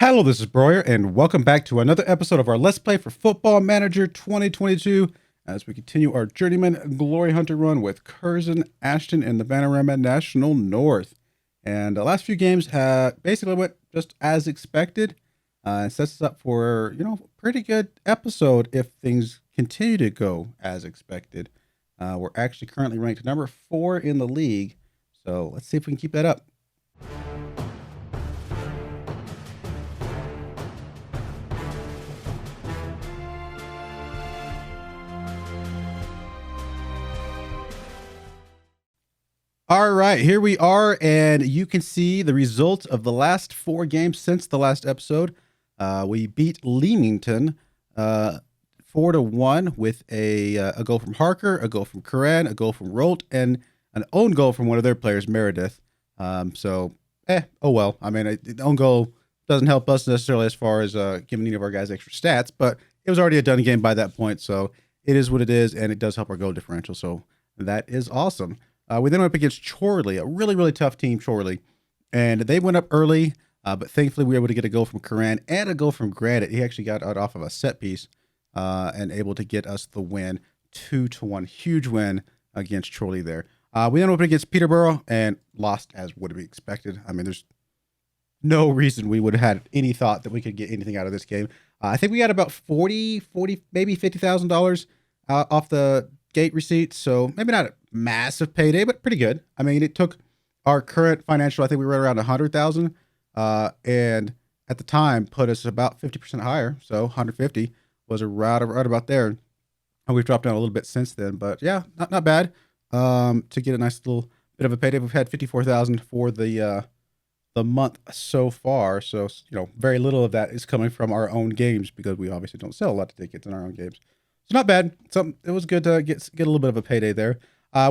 Hello, this is Broyar, and welcome back to another episode of our Let's Play for Football Manager 2022 as we continue our Journeyman Glory Hunter run with CURZON, ASHTON, and the Panorama National North. And the last few games basically went just as expected. It sets us up for, a pretty good episode if things continue to go as expected. We're actually currently ranked number 4 in the league, so let's see if we can keep that up. All right, here we are, and you can see the results of the last 4 games since the last episode. We beat Leamington 4-1 with a goal from Harker, a goal from Curran, a goal from Rolt, and an own goal from one of their players, Meredith. Oh well. I mean, the own goal doesn't help us necessarily as far as giving any of our guys extra stats, but it was already a done game by that point, so it is what it is, and it does help our goal differential, so that is awesome. We then went up against Chorley, a really, really tough team, Chorley. And they went up early, but thankfully we were able to get a goal from Curran and a goal from Granite. He actually got out off of a set piece and able to get us the win, 2-1. Huge win against Chorley there. We then went up against Peterborough and lost as would be expected. I mean, there's no reason we would have had any thought that we could get anything out of this game. I think we got about $40, maybe $50,000 off the gate receipts, so maybe not a massive payday, but pretty good. I mean, it took our current financial, I think we were around 100,000, and at the time put us about 50% higher, so 150 was right about there. And we've dropped down a little bit since then, but yeah, not bad to get a nice little bit of a payday. We've had 54,000 for the month so far, so very little of that is coming from our own games because we obviously don't sell a lot of tickets in our own games. So not bad. It was good to get a little bit of a payday there.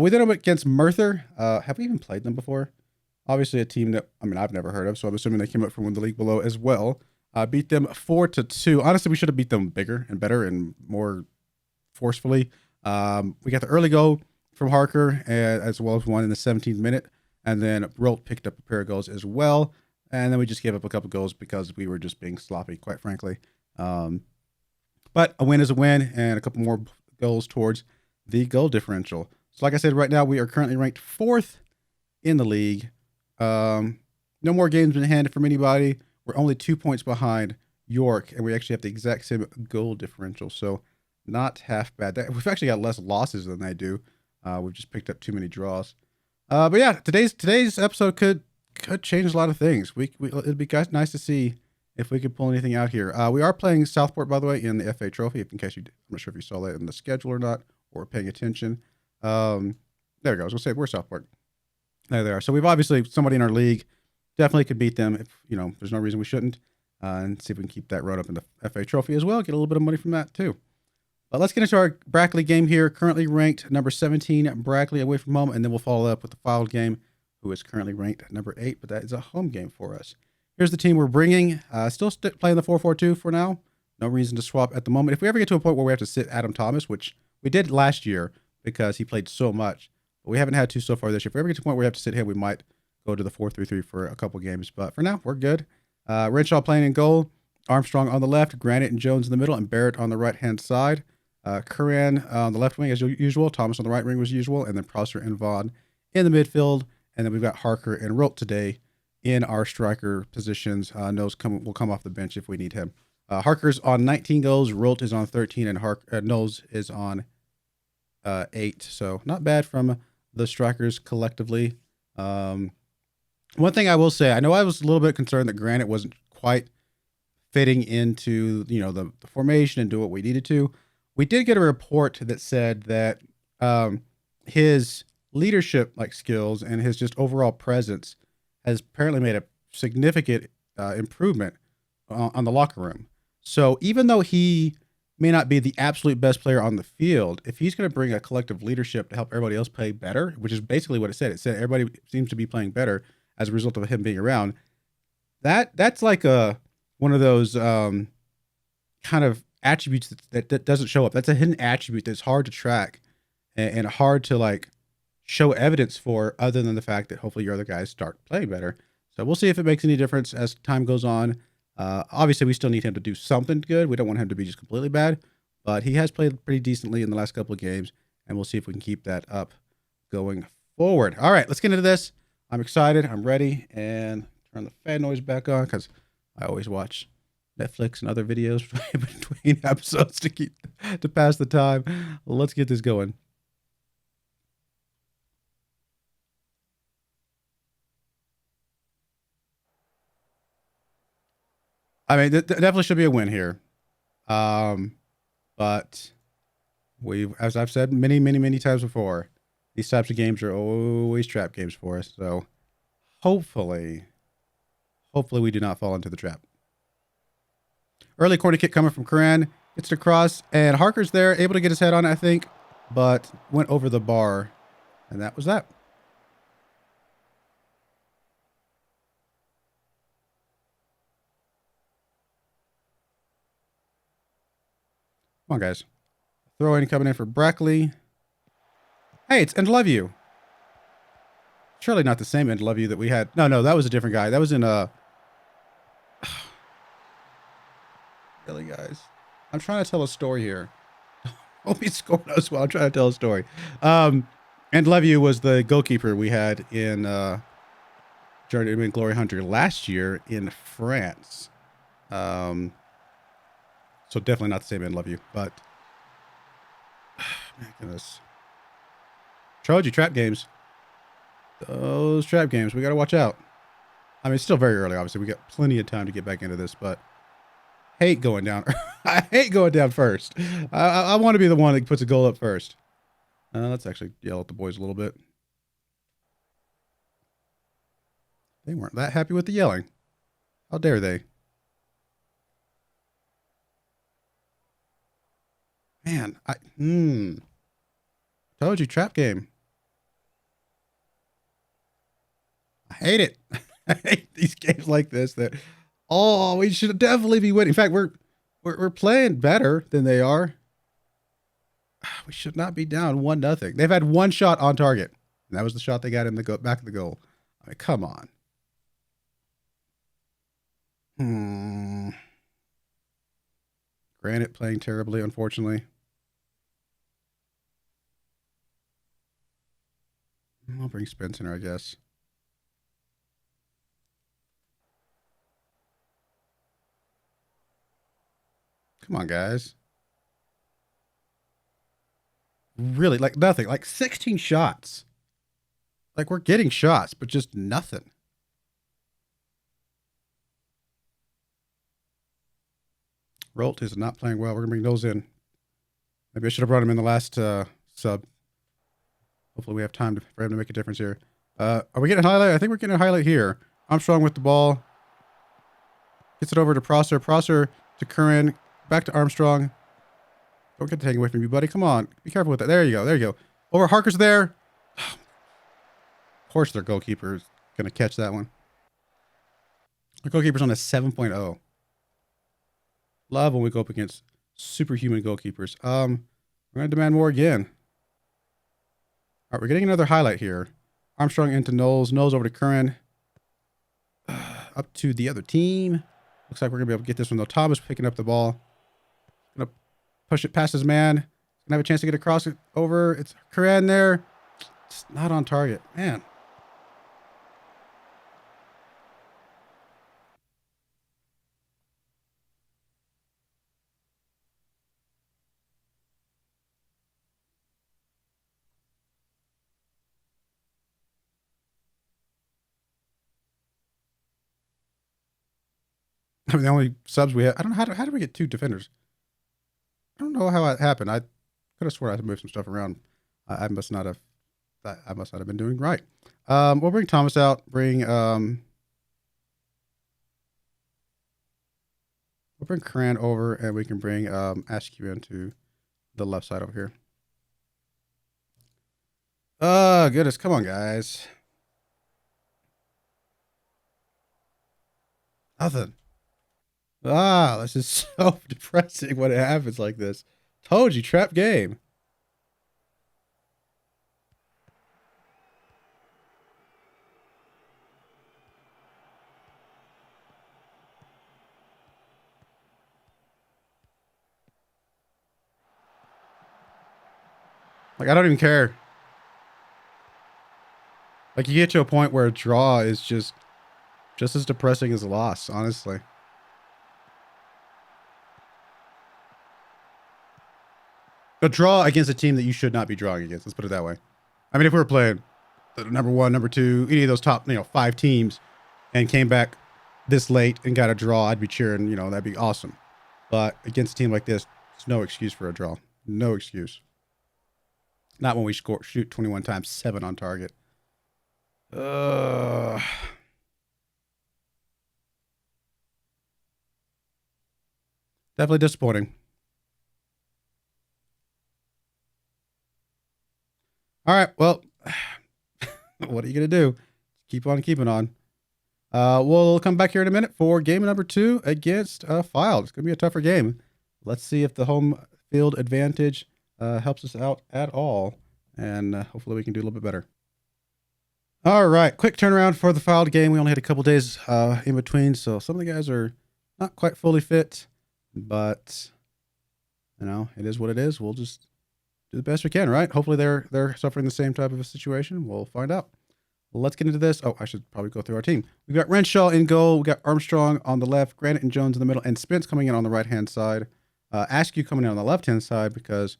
We then went against Merthyr. Have we even played them before? Obviously a team that, I've never heard of, so I'm assuming they came up from the league below as well. Beat them 4-2. Honestly, we should have beat them bigger and better and more forcefully. We got the early goal from Harker, as well as one in the 17th minute. And then Rolt picked up a pair of goals as well. And then we just gave up a couple goals because we were just being sloppy, quite frankly. But a win is a win, and a couple more goals towards the goal differential. So like I said, right now we are currently ranked 4th in the league. No more games in hand from anybody. We're only 2 points behind York, and we actually have the exact same goal differential. So not half bad. We've actually got less losses than they do. We've just picked up too many draws. But yeah, today's episode could change a lot of things. It'd be nice to see if we could pull anything out here. We are playing Southport, by the way, in the FA Trophy. In case I'm not sure if you saw that in the schedule or not, or paying attention. There we go. I was gonna say we're Southport. There they are. So we've obviously somebody in our league definitely could beat them. If there's no reason we shouldn't. And see if we can keep that run up in the FA Trophy as well. Get a little bit of money from that too. But let's get into our Brackley game here. Currently ranked number 17, Brackley away from home, and then we'll follow up with the Filed game, who is currently ranked number 8, but that is a home game for us. Here's the team we're bringing. Still playing the 4-4-2 for now. No reason to swap at the moment. If we ever get to a point where we have to sit Adam Thomas, which we did last year because he played so much, but we haven't had to so far this year. If we ever get to a point where we have to sit him, we might go to the 4-3-3 for a couple games. But for now, we're good. Renshaw playing in goal. Armstrong on the left. Granite and Jones in the middle. And Barrett on the right-hand side. Curran on the left wing as usual. Thomas on the right wing as usual. And then Prosser and Vaughn in the midfield. And then we've got Harker and Rolt today in our striker positions. Nose will come off the bench if we need him. Harker's on 19 goals. Rolt is on 13. And Nose is on 8. So not bad from the strikers collectively. One thing I will say, I know I was a little bit concerned that Granite wasn't quite fitting into the formation and do what we needed to. We did get a report that said that his leadership skills and his just overall presence has apparently made a significant improvement on the locker room. So even though he may not be the absolute best player on the field, if he's going to bring a collective leadership to help everybody else play better, which is basically what it said everybody seems to be playing better as a result of him being around. That's like one of those kind of attributes that doesn't show up. That's a hidden attribute that's hard to track and hard to show evidence for, other than the fact that hopefully your other guys start playing better. So we'll see if it makes any difference as time goes on. Obviously, we still need him to do something good. We don't want him to be just completely bad, but he has played pretty decently in the last couple of games, and we'll see if we can keep that up going forward. All right, let's get into this. I'm excited. I'm ready. And turn the fan noise back on because I always watch Netflix and other videos between episodes to pass the time. Let's get this going. I mean, definitely should be a win here. But as I've said many times before, these types of games are always trap games for us. So hopefully we do not fall into the trap. Early corner kick coming from Curran. Gets it across, and Harker's there, able to get his head on it, I think, but went over the bar, and that was that. Come on, guys. Throw in coming in for Brackley. Hey, it's And Love You. Surely not the same And Love You that we had. No, that was a different guy. That was in Really, guys? I'm trying to tell a story here. Hope he scored as well. I'm trying to tell a story. And Love You was the goalkeeper we had in Journeyman Glory Hunter last year in France. So definitely not the same And Love You, but my goodness. Told you, trap games. Those trap games, we got to watch out. I mean, it's still very early, obviously. We got plenty of time to get back into this, but hate going down. I hate going down first. I want to be the one that puts a goal up first. Let's actually yell at the boys a little bit. They weren't that happy with the yelling. How dare they? Man, told you, trap game. I hate it. I hate these games like this that, we should definitely be winning. In fact, we're playing better than they are. We should not be down 1-0. They've had one shot on target, and that was the shot they got in the back of the goal. I mean, come on. Granite playing terribly, unfortunately. I'll bring Spence in, I guess. Come on, guys. Really, like nothing. Like 16 shots. Like we're getting shots, but just nothing. Rolt is not playing well. We're going to bring those in. Maybe I should have brought him in the last sub. Hopefully we have time for him to make a difference here. Are we getting a highlight? I think we're getting a highlight here. Armstrong with the ball. Gets it over to Prosser. Prosser to Curran. Back to Armstrong. Don't get taken away from you, buddy. Come on. Be careful with that. There you go. There you go. Over. Harker's there. Of course their goalkeeper is going to catch that one. Their goalkeeper's on a 7.0. Love when we go up against superhuman goalkeepers. We're going to demand more again. All right, we're getting another highlight here. Armstrong into Knowles. Knowles over to Curran. Up to the other team. Looks like we're going to be able to get this one, though. Thomas picking up the ball. Going to push it past his man. Going to have a chance to get across it over. It's Curran there. It's not on target. Man. I mean, the only subs we have. I don't know how did we get 2 defenders? I don't know how it happened. I could have sworn I had moved some stuff around. I must not have. I must not have been doing right. We'll bring Thomas out. We'll bring Cran over, and we can bring Askew into the left side over here. Oh goodness! Come on, guys. Nothing. This is so depressing when it happens like this. Told you, trap game. Like, I don't even care. Like, you get to a point where a draw is just as depressing as a loss, honestly. A draw against a team that you should not be drawing against. Let's put it that way. I mean, if we were playing the number 1, number 2, any of those top, 5 teams and came back this late and got a draw, I'd be cheering, that'd be awesome. But against a team like this, there's no excuse for a draw. No excuse. Not when we shoot 21 times, 7 on target. Definitely disappointing. All right, well, what are you going to do? Keep on keeping on. We'll come back here in a minute for game number 2 against Filed. It's going to be a tougher game. Let's see if the home field advantage helps us out at all, and hopefully we can do a little bit better. All right, quick turnaround for the Filed game. We only had a couple days in between, so some of the guys are not quite fully fit, but it is what it is. We'll just do the best we can, right? Hopefully they're suffering the same type of a situation. We'll find out. Let's get into this. Oh, I should probably go through our team. We've got Renshaw in goal. We've got Armstrong on the left, Granite and Jones in the middle, and Spence coming in on the right-hand side. Askew coming in on the left-hand side because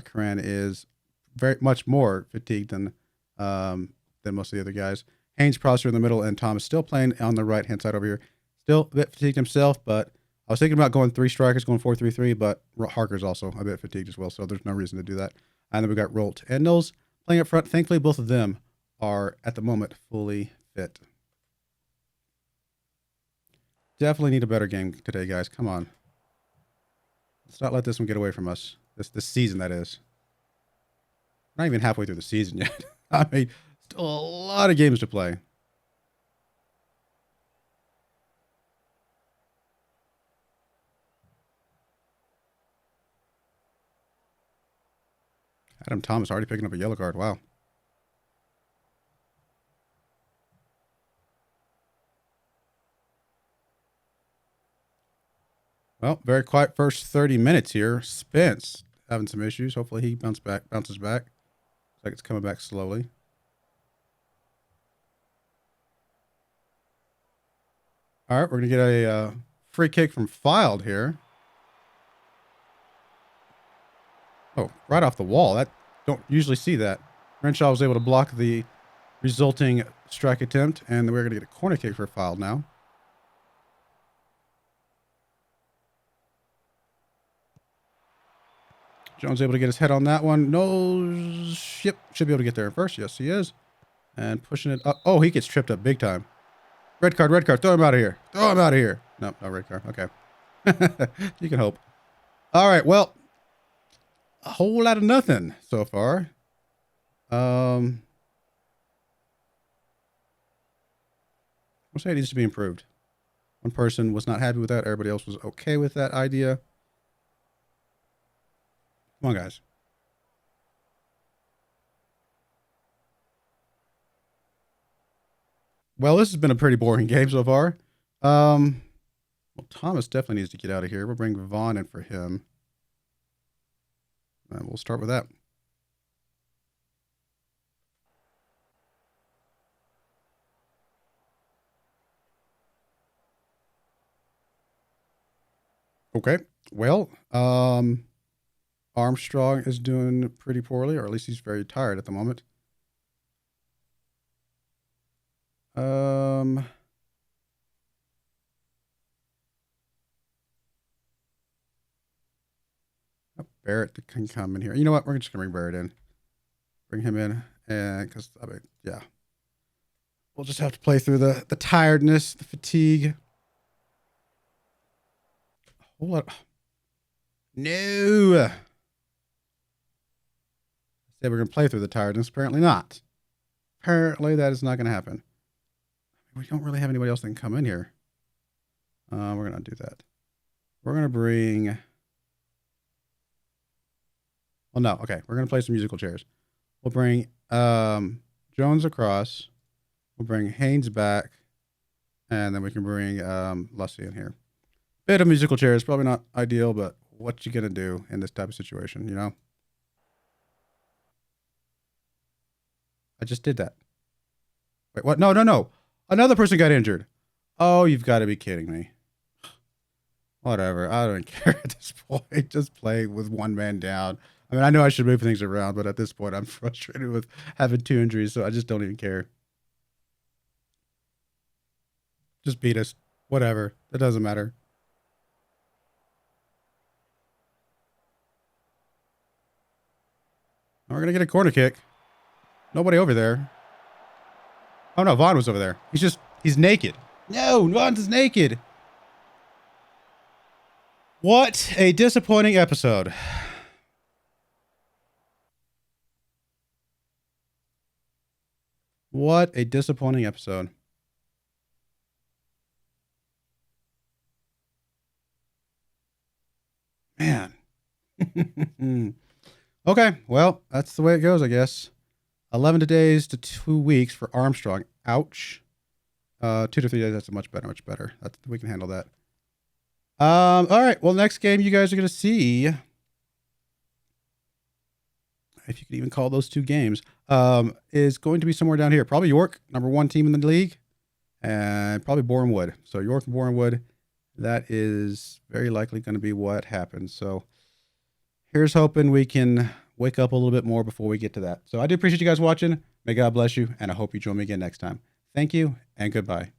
Karan is very much more fatigued than most of the other guys. Haynes, Prosser in the middle, and Thomas still playing on the right-hand side over here. Still a bit fatigued himself, but I was thinking about going 3 strikers, going 4-3-3, but Harker's also a bit fatigued as well, so there's no reason to do that. And then we got Rolt and Knowles playing up front. Thankfully, both of them are at the moment fully fit. Definitely need a better game today, guys. Come on. Let's not let this one get away from us. This season, that is. We're not even halfway through the season yet. I mean, still a lot of games to play. Adam Thomas already picking up a yellow card. Wow. Well, very quiet first 30 minutes here. Spence having some issues. Hopefully he bounces back. Looks like it's coming back slowly. All right, we're going to get a free kick from Filed here. Oh, right off the wall. That don't usually see that. Renshaw was able to block the resulting strike attempt, and we're going to get a corner kick for Filed now. Jones able to get his head on that one. No, yep, should be able to get there first. Yes, he is. And pushing it up. Oh, he gets tripped up big time. Red card, red card. Throw him out of here. Throw him out of here. No, no red card. Okay. You can hope. All right, well, a whole lot of nothing so far. I'll say it needs to be improved. One person was not happy with that. Everybody else was okay with that idea. Come on, guys. Well, this has been a pretty boring game so far. Well, Thomas definitely needs to get out of here. We'll bring Vaughn in for him. And we'll start with that. Okay. Well, Armstrong is doing pretty poorly, or at least he's very tired at the moment. Barrett can come in here. You know what? We're just gonna bring Barrett in. Bring him in, and because I mean, yeah, we'll just have to play through the tiredness, the fatigue. A whole lot. No. Said we're gonna play through the tiredness. Apparently not. Apparently that is not gonna happen. We don't really have anybody else that can come in here. We're gonna do that. We're gonna bring. Well, no. Okay, we're gonna play some musical chairs. We'll bring Jones across. We'll bring Haynes back, and then we can bring Lucy in here. Bit of musical chairs, probably not ideal, but what you gonna do in this type of situation, you know? I just did that. Wait, what? No, no, no. Another person got injured. Oh, you've got to be kidding me. Whatever. I don't care at this point. Just play with one man down. I mean, I know I should move things around, but at this point, I'm frustrated with having 2 injuries, so I just don't even care. Just beat us. Whatever. It doesn't matter. We're going to get a corner kick. Nobody over there. Oh, no. Vaughn was over there. He's naked. No, Vaughn's naked. What a disappointing episode. What a disappointing episode. Man. Okay, well, that's the way it goes, I guess. 11 days to 2 weeks for Armstrong. Ouch. 2 to 3 days, that's much better, much better. We can handle that. All right, well, next game you guys are going to see, if you could even call those 2 games, is going to be somewhere down here. Probably York, #1 team in the league, and probably Bournemouth. So York and Bournemouth, that is very likely going to be what happens. So here's hoping we can wake up a little bit more before we get to that. So I do appreciate you guys watching. May God bless you, and I hope you join me again next time. Thank you, and goodbye.